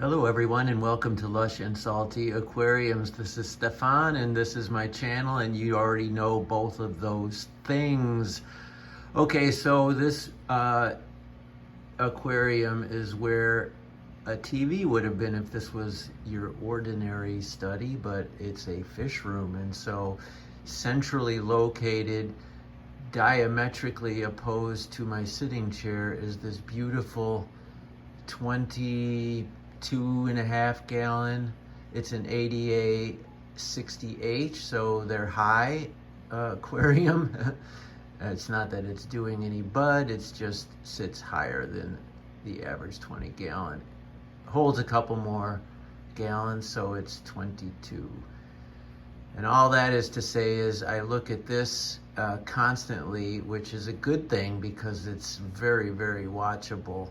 Hello everyone and welcome to Lush and Salty Aquariums. This is Stefan and this is my channel, and you already know both of those things. Okay, so this aquarium is where a TV would have been if this was your ordinary study, but it's a fish room, and so centrally located, diametrically opposed to my sitting chair, is this beautiful 22.5 gallon. It's an ADA 60H, so they're high aquarium. It's not that it's doing any bud, it's just sits higher than the average 20 gallon. Holds a couple more gallons, so it's 22. And all that is to say is I look at this constantly, which is a good thing because it's very, very watchable.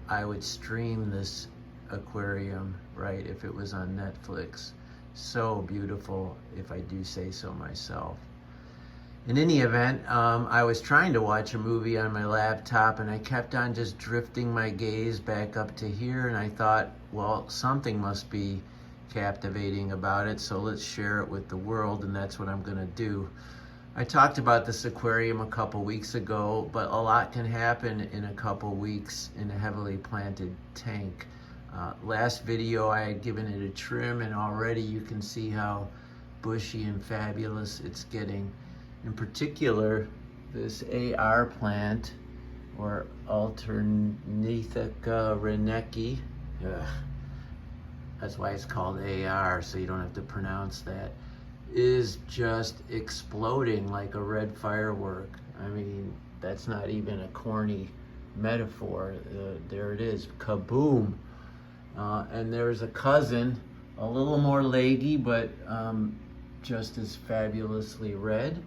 I would stream this aquarium, right, if it was on Netflix. So beautiful, if I do say so myself. In any event, I was trying to watch a movie on my laptop and I kept on just drifting my gaze back up to here, and I thought, well, something must be captivating about it, so let's share it with the world, and that's what I'm gonna do. I talked about this aquarium a couple weeks ago, but a lot can happen in a couple weeks in a heavily planted tank. Last video I had given it a trim, and already you can see how bushy and fabulous it's getting. In particular, this AR plant, or Alternatheca reneki, that's why it's called AR, so you don't have to pronounce that, is just exploding like a red firework. I mean, that's not even a corny metaphor. There it is, kaboom. And there's a cousin, a little more leggy, but just as fabulously red,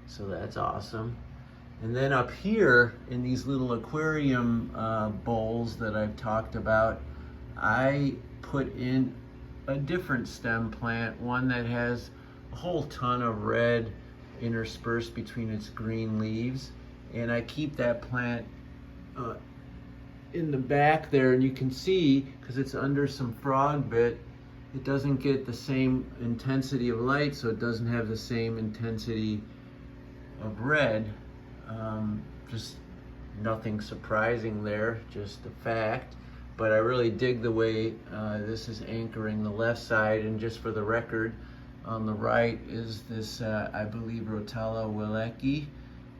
so that's awesome. And then up here in these little aquarium bowls that I've talked about, I put in a different stem plant, one that has a whole ton of red interspersed between its green leaves, and I keep that plant in the back there, and you can see, because it's under some frog bit, it doesn't get the same intensity of light, so it doesn't have the same intensity of red. Just nothing surprising there, just a fact. But I really dig the way this is anchoring the left side. And just for the record, on the right is this, I believe, Rotella Willecki,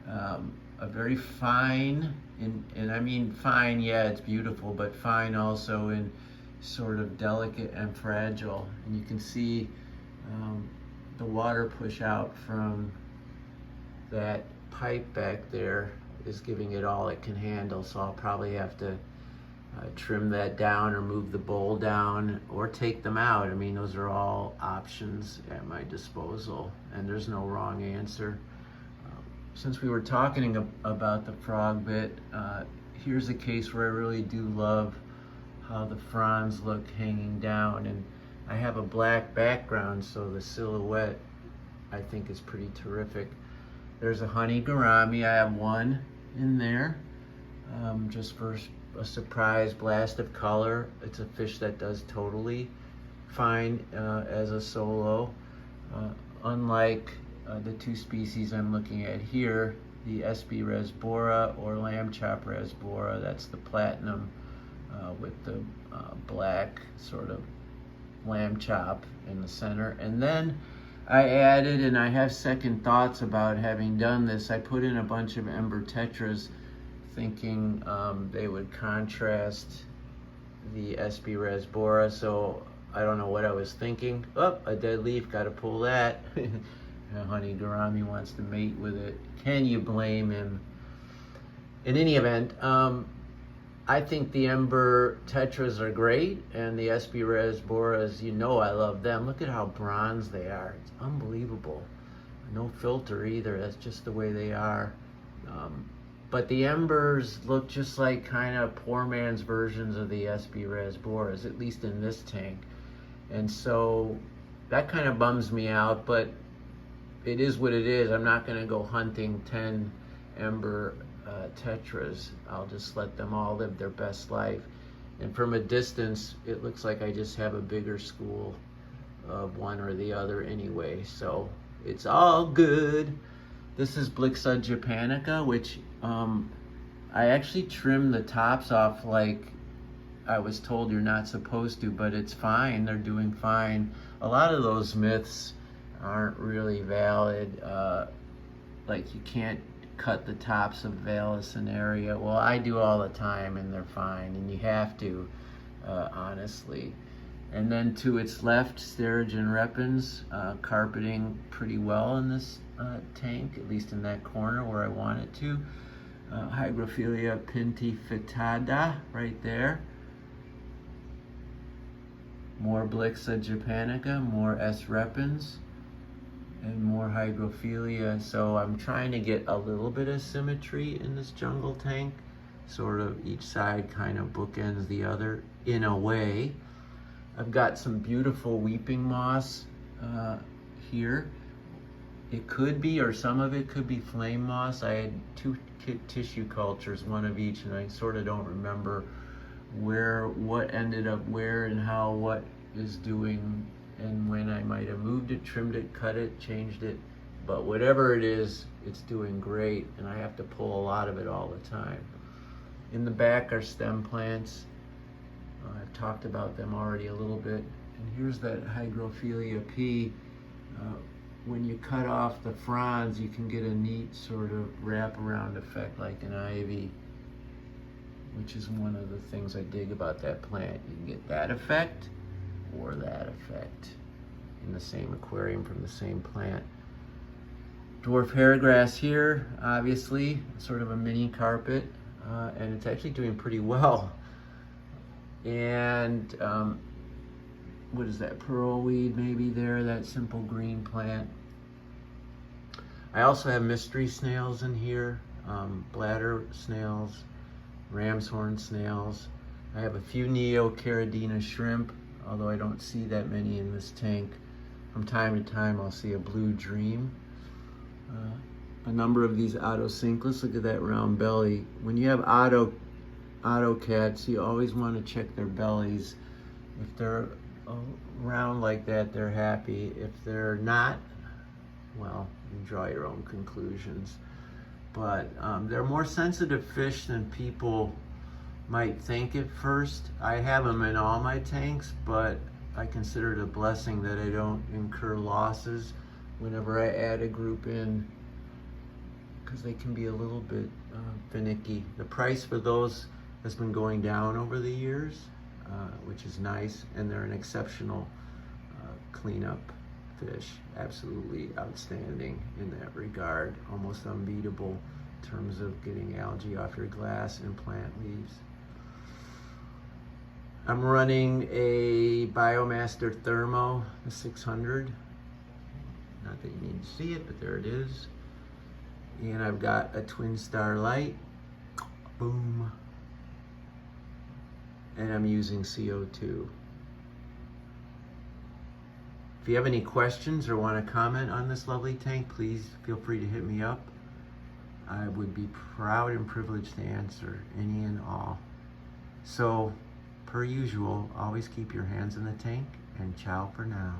a very fine, and I mean fine, yeah, it's beautiful, but fine also in sort of delicate and fragile. And you can see the water push out from that pipe back there is giving it all it can handle, so I'll probably have to trim that down or move the bowl down or take them out. I mean, those are all options at my disposal, and there's no wrong answer. Since we were talking about the frog bit, here's a case where I really do love how the fronds look hanging down, and I have a black background, so the silhouette I think is pretty terrific. There's a honey gourami. I have one in there just for a surprise blast of color. It's a fish that does totally fine as a solo. Unlike the two species I'm looking at here, the SB resbora or lamb chop resbora, that's the platinum with the black sort of lamb chop in the center. And then I added, and I have second thoughts about having done this, I put in a bunch of ember tetras thinking they would contrast the SB resbora, so I don't know what I was thinking. Oh, a dead leaf, gotta pull that. Honey gourami wants to mate with it. Can you blame him? In any event, I think the ember tetras are great, and the SB resboras, you know I love them. Look at how bronze they are. It's unbelievable. No filter either. That's just the way they are. But the embers look just like kind of poor man's versions of the SB resboras, at least in this tank. And so that kind of bums me out, but it is what it is. I'm not going to go hunting 10 ember tetras. I'll just let them all live their best life. And from a distance, it looks like I just have a bigger school of one or the other anyway, so it's all good. This is Blixa japonica, which I actually trimmed the tops off like I was told you're not supposed to, but it's fine. They're doing fine. A lot of those myths aren't really valid. Like you can't cut the tops of Vallisneria. Well, I do all the time and they're fine, and you have to, honestly. And then to its left, Sterigen repens, carpeting pretty well in this tank, at least in that corner where I want it to. Hygrophila pintifetada right there. More Blixa japonica, more S. repens, and more Hygrophila. So I'm trying to get a little bit of symmetry in this jungle tank. Sort of each side kind of bookends the other in a way. I've got some beautiful weeping moss here. It could be, or some of it could be flame moss. I had two tissue cultures, one of each, and I sort of don't remember what ended up where and how what is doing and when. I might have moved it, trimmed it, cut it, changed it, but whatever it is, it's doing great, and I have to pull a lot of it all the time. In the back are stem plants. I've talked about them already a little bit. And here's that Hygrophila P. When you cut off the fronds, you can get a neat sort of wraparound effect like an ivy, which is one of the things I dig about that plant. You can get that effect or that effect in the same aquarium from the same plant. Dwarf hairgrass here, obviously, sort of a mini carpet, and it's actually doing pretty well. And what is that, pearlweed maybe there, that simple green plant. I also have mystery snails in here, bladder snails, ram's horn snails. I have a few Neocaridina shrimp, although I don't see that many in this tank. From time to time I'll see a blue dream. A number of these Autocinclus, look at that round belly. When you have Autocats, you always want to check their bellies. If they're round like that, they're happy. If they're not, well, you draw your own conclusions. But they're more sensitive fish than people might think at first. I have them in all my tanks, but I consider it a blessing that I don't incur losses whenever I add a group in, because they can be a little bit finicky. The price for those has been going down over the years, which is nice, and they're an exceptional cleanup fish. Absolutely outstanding in that regard, almost unbeatable in terms of getting algae off your glass and plant leaves. I'm running a Biomaster Thermo, the 600. Not that you need to see it, but there it is. And I've got a Twin Star Light, boom. And I'm using CO2. If you have any questions or want to comment on this lovely tank, please feel free to hit me up. I would be proud and privileged to answer any and all. So, per usual, always keep your hands in the tank, and ciao for now.